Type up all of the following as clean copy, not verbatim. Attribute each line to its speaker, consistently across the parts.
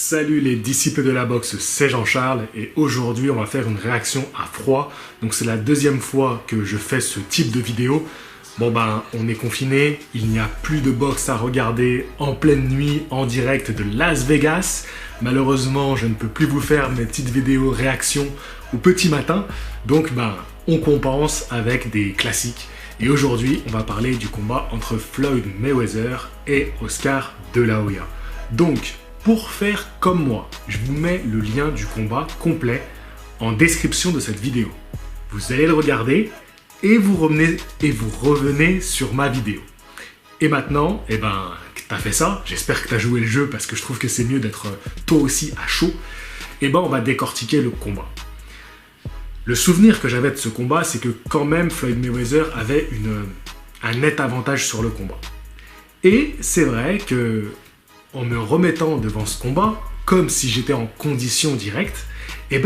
Speaker 1: Salut les disciples de la boxe, c'est Jean-Charles et aujourd'hui on va faire une réaction à froid. Donc c'est la deuxième fois que je fais ce type de vidéo. Bon ben on est confiné, il n'y a plus de boxe à regarder en pleine nuit en direct de Las Vegas. Malheureusement je ne peux plus vous faire mes petites vidéos réactions au petit matin. Donc ben on compense avec des classiques. Et aujourd'hui on va parler du combat entre Floyd Mayweather et Oscar De La Hoya. Donc pour faire comme moi, je vous mets le lien du combat complet en description de cette vidéo. Vous allez le regarder et vous revenez sur ma vidéo. Et maintenant, que t'as fait ça, j'espère que t'as joué le jeu parce que je trouve que c'est mieux d'être toi aussi à chaud. On va décortiquer le combat. Le souvenir que j'avais de ce combat, c'est que quand même Floyd Mayweather avait un net avantage sur le combat. Et c'est vrai que en me remettant devant ce combat, comme si j'étais en condition directe,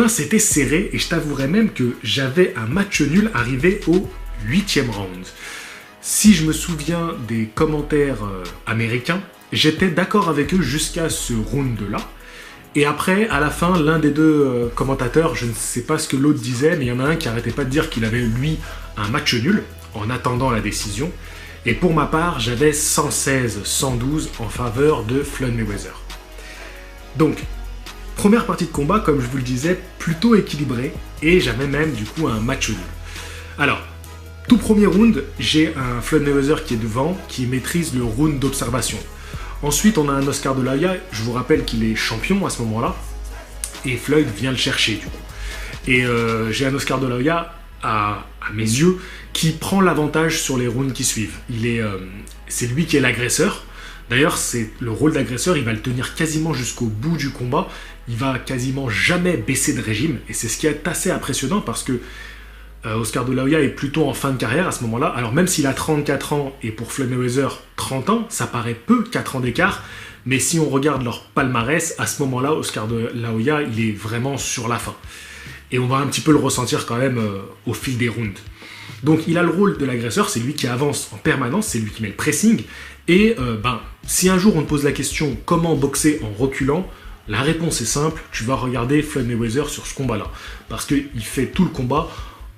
Speaker 1: c'était serré et je t'avouerais même que j'avais un match nul arrivé au 8e round. Si je me souviens des commentaires américains, j'étais d'accord avec eux jusqu'à ce round-là. Et après, à la fin, l'un des deux commentateurs, je ne sais pas ce que l'autre disait, mais il y en a un qui arrêtait pas de dire qu'il avait, lui, un match nul en attendant la décision. Et pour ma part, j'avais 116-112 en faveur de Floyd Mayweather. Donc, première partie de combat, comme je vous le disais, plutôt équilibrée, et j'avais même du coup un match nul. Alors, tout premier round, j'ai un Floyd Mayweather qui est devant, qui maîtrise le round d'observation. Ensuite, on a un Oscar De La Hoya, je vous rappelle qu'il est champion à ce moment-là, et Floyd vient le chercher du coup. Et j'ai un Oscar De La Hoya, à mes yeux, qui prend l'avantage sur les rounds qui suivent. C'est lui qui est l'agresseur. D'ailleurs, c'est le rôle d'agresseur, il va le tenir quasiment jusqu'au bout du combat. Il va quasiment jamais baisser de régime. Et c'est ce qui est assez impressionnant parce que Oscar De La Hoya est plutôt en fin de carrière à ce moment-là. Alors même s'il a 34 ans et pour Floyd Mayweather 30 ans, ça paraît peu, 4 ans d'écart. Mais si on regarde leur palmarès, à ce moment-là, Oscar De La Hoya, il est vraiment sur la fin. Et on va un petit peu le ressentir quand même au fil des rounds. Donc il a le rôle de l'agresseur, c'est lui qui avance en permanence, c'est lui qui met le pressing. Et si un jour on te pose la question comment boxer en reculant, la réponse est simple, tu vas regarder Floyd Mayweather sur ce combat-là. Parce qu'il fait tout le combat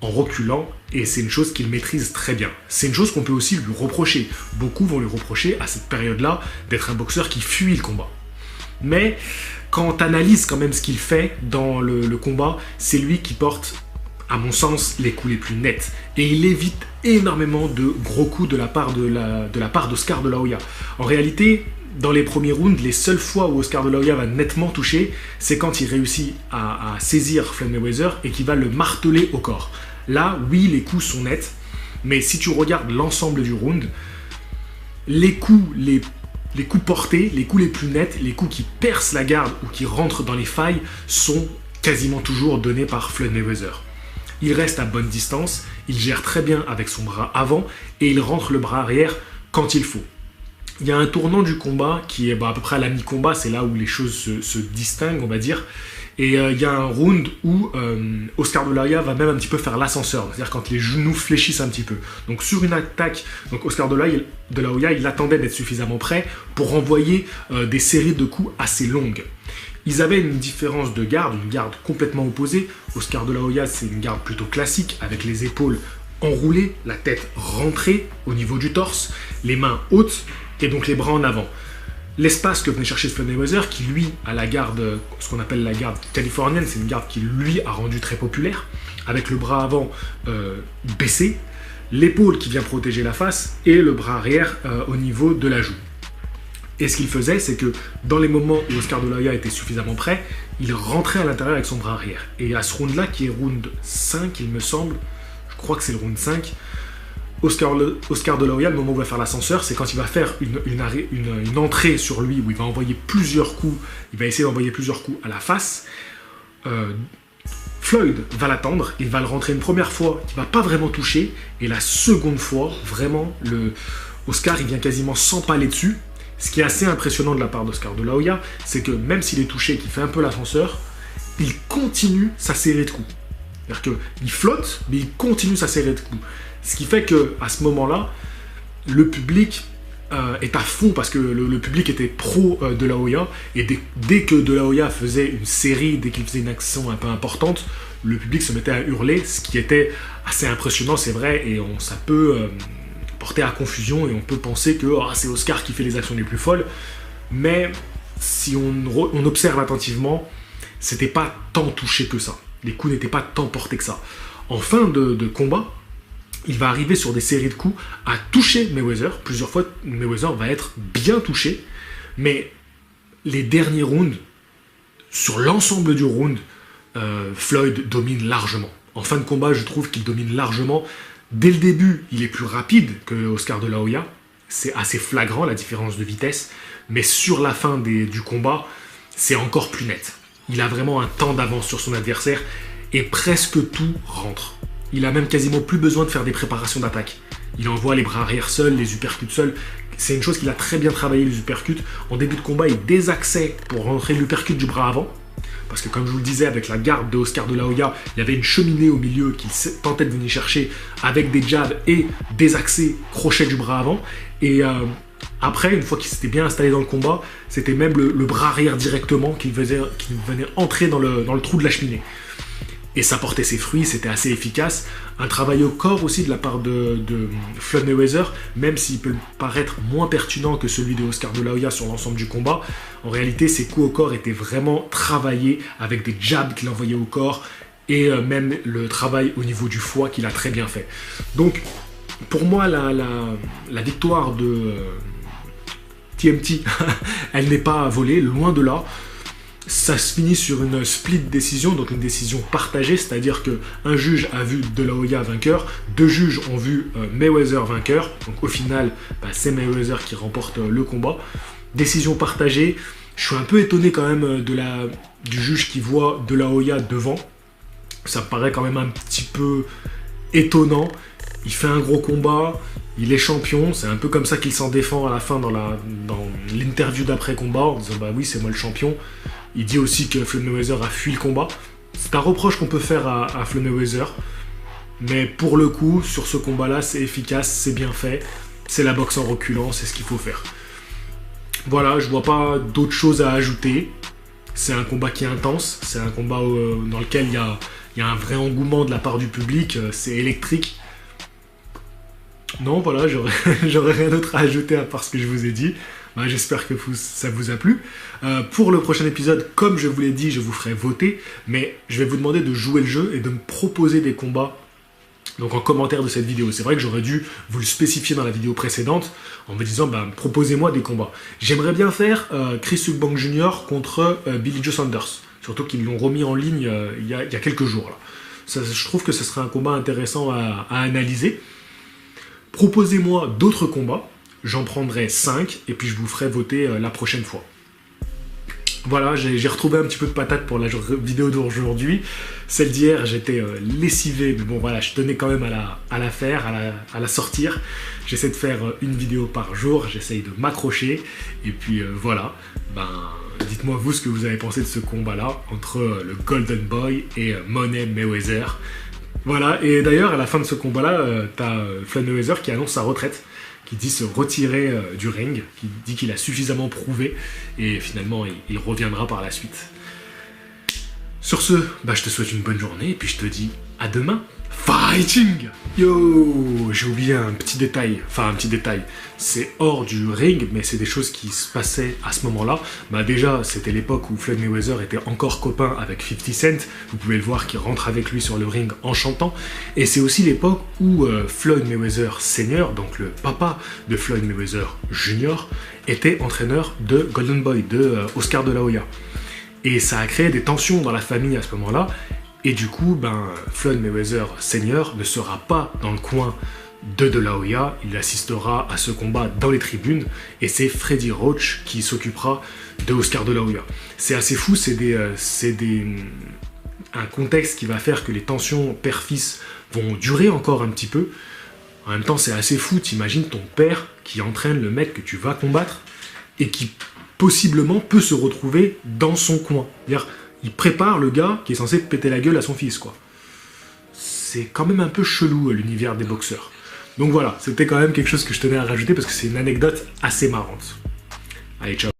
Speaker 1: en reculant et c'est une chose qu'il maîtrise très bien. C'est une chose qu'on peut aussi lui reprocher. Beaucoup vont lui reprocher à cette période-là d'être un boxeur qui fuit le combat. Mais quand tu analyses quand même ce qu'il fait dans le combat, c'est lui qui porte, à mon sens, les coups les plus nets. Et il évite énormément de gros coups de la part d'Oscar De La Hoya. En réalité, dans les premiers rounds, les seules fois où Oscar De La Hoya va nettement toucher, c'est quand il réussit à saisir Floyd Mayweather et qu'il va le marteler au corps. Là, oui, les coups sont nets, mais si tu regardes l'ensemble du round, les coups portés, les coups les plus nets, les coups qui percent la garde ou qui rentrent dans les failles sont quasiment toujours donnés par Floyd Mayweather. Il reste à bonne distance, il gère très bien avec son bras avant et il rentre le bras arrière quand il faut. Il y a un tournant du combat qui est à peu près à la mi-combat, c'est là où les choses se distinguent, on va dire. Et il y a un round où Oscar De La Hoya va même un petit peu faire l'ascenseur, c'est-à-dire quand les genoux fléchissent un petit peu. Donc sur une attaque, Oscar De La Hoya, il attendait d'être suffisamment prêt pour envoyer des séries de coups assez longues. Ils avaient une différence de garde, une garde complètement opposée. Oscar De La Hoya, c'est une garde plutôt classique, avec les épaules enroulées, la tête rentrée au niveau du torse, les mains hautes et donc les bras en avant. L'espace que venait chercher Floyd Mayweather, qui lui a la garde, ce qu'on appelle la garde californienne, c'est une garde qui lui a rendu très populaire, avec le bras avant baissé, l'épaule qui vient protéger la face et le bras arrière au niveau de la joue. Et ce qu'il faisait, c'est que dans les moments où Oscar De La Hoya était suffisamment prêt, il rentrait à l'intérieur avec son bras arrière. Et à ce round-là, qui est round 5, il me semble, je crois que c'est le round 5, Oscar De La Hoya, le moment où il va faire l'ascenseur, c'est quand il va faire une entrée sur lui, où il va envoyer plusieurs coups, il va essayer d'envoyer plusieurs coups à la face. Floyd va l'attendre, il va le rentrer une première fois, qui ne va pas vraiment toucher, et la seconde fois, vraiment, Oscar, il vient quasiment s'empaler dessus. Ce qui est assez impressionnant de la part d'Oscar De La Hoya, c'est que même s'il est touché, qu'il fait un peu l'ascenseur, il continue sa série de coups. C'est-à-dire qu'il flotte, mais il continue sa série de coups. Ce qui fait qu'à ce moment-là, le public est à fond parce que le public était pro De La Hoya, et dès que De La Hoya faisait une série, dès qu'il faisait une action un peu importante, le public se mettait à hurler, ce qui était assez impressionnant, c'est vrai, et ça peut porter à confusion, et on peut penser que c'est Oscar qui fait les actions les plus folles, mais si on observe attentivement, c'était pas tant touché que ça. Les coups n'étaient pas tant portés que ça. En fin de combat, il va arriver sur des séries de coups à toucher Mayweather. Plusieurs fois, Mayweather va être bien touché, mais les derniers rounds, sur l'ensemble du round, Floyd domine largement. En fin de combat, je trouve qu'il domine largement. Dès le début, il est plus rapide que Oscar De La Hoya. C'est assez flagrant, la différence de vitesse. Mais sur la fin du combat, c'est encore plus net. Il a vraiment un temps d'avance sur son adversaire et presque tout rentre. Il a même quasiment plus besoin de faire des préparations d'attaque. Il envoie les bras arrière seuls, les uppercuts seuls. C'est une chose qu'il a très bien travaillé, les uppercuts. En début de combat, il désaxait pour rentrer l'uppercut du bras avant. Parce que comme je vous le disais, avec la garde de Oscar De La Hoya, il y avait une cheminée au milieu qu'il tentait de venir chercher avec des jabs et des accès crochet du bras avant. Et après, une fois qu'il s'était bien installé dans le combat, c'était même le bras arrière directement qui venait entrer dans le trou de la cheminée. Et ça portait ses fruits, c'était assez efficace. Un travail au corps aussi de la part de Floyd Mayweather, même s'il peut paraître moins pertinent que celui de Oscar De La Hoya sur l'ensemble du combat. En réalité, ses coups au corps étaient vraiment travaillés avec des jabs qu'il envoyait au corps et même le travail au niveau du foie qu'il a très bien fait. Donc, pour moi, la victoire de TMT, elle n'est pas volée, loin de là. Ça se finit sur une split décision, donc une décision partagée, c'est-à-dire qu'un juge a vu De La Hoya vainqueur, 2 juges ont vu Mayweather vainqueur, donc au final, c'est Mayweather qui remporte le combat. Décision partagée, je suis un peu étonné quand même du juge qui voit De La Hoya devant, ça me paraît quand même un petit peu étonnant. Il fait un gros combat, il est champion, c'est un peu comme ça qu'il s'en défend à la fin dans l'interview d'après-combat, en disant oui, c'est moi le champion. Il dit aussi que Floyd Mayweather a fui le combat. C'est un reproche qu'on peut faire à Floyd Mayweather, mais pour le coup, sur ce combat-là, c'est efficace, c'est bien fait, c'est la boxe en reculant, c'est ce qu'il faut faire. Voilà, je vois pas d'autres choses à ajouter. C'est un combat qui est intense, c'est un combat dans lequel il y a un vrai engouement de la part du public, c'est électrique. Non, voilà, j'aurais rien d'autre à ajouter à part ce que je vous ai dit. J'espère que ça vous a plu. Pour le prochain épisode, comme je vous l'ai dit, je vous ferai voter, mais je vais vous demander de jouer le jeu et de me proposer des combats donc en commentaire de cette vidéo. C'est vrai que j'aurais dû vous le spécifier dans la vidéo précédente en me disant proposez-moi des combats. J'aimerais bien faire Chris Eubank Jr. contre Billy Joe Saunders, surtout qu'ils l'ont remis en ligne il y a quelques jours. Là. Je trouve que ce serait un combat intéressant à analyser. Proposez-moi d'autres combats, j'en prendrai 5 et puis je vous ferai voter la prochaine fois. Voilà, j'ai retrouvé un petit peu de patate pour la vidéo d'aujourd'hui. Celle d'hier, j'étais lessivé, mais bon voilà, je tenais quand même à la faire, à la sortir. J'essaie de faire une vidéo par jour, j'essaye de m'accrocher. Et puis voilà, dites-moi vous ce que vous avez pensé de ce combat-là entre le Golden Boy et Money Mayweather. Voilà, et d'ailleurs, à la fin de ce combat-là, t'as Floyd Mayweather qui annonce sa retraite, qui dit se retirer du ring, qui dit qu'il a suffisamment prouvé, et finalement, il reviendra par la suite. Sur ce, je te souhaite une bonne journée, et puis je te dis à demain. Fighting! Yo, j'ai oublié un petit détail, c'est hors du ring, mais c'est des choses qui se passaient à ce moment-là. Déjà, c'était l'époque où Floyd Mayweather était encore copain avec 50 Cent, vous pouvez le voir qui rentre avec lui sur le ring en chantant, et c'est aussi l'époque où Floyd Mayweather Senior, donc le papa de Floyd Mayweather Jr., était entraîneur de Golden Boy, de Oscar De La Hoya. Et ça a créé des tensions dans la famille à ce moment-là, et du coup, Floyd Mayweather Senior ne sera pas dans le coin de La Hoya, il assistera à ce combat dans les tribunes, et c'est Freddie Roach qui s'occupera de Oscar De La Hoya. C'est assez fou, c'est un contexte qui va faire que les tensions père-fils vont durer encore un petit peu. En même temps, c'est assez fou, t'imagines ton père qui entraîne le mec que tu vas combattre, et qui possiblement peut se retrouver dans son coin. C'est-à-dire, il prépare le gars qui est censé péter la gueule à son fils, quoi. C'est quand même un peu chelou, l'univers des boxeurs. Donc voilà, c'était quand même quelque chose que je tenais à rajouter parce que c'est une anecdote assez marrante. Allez, ciao.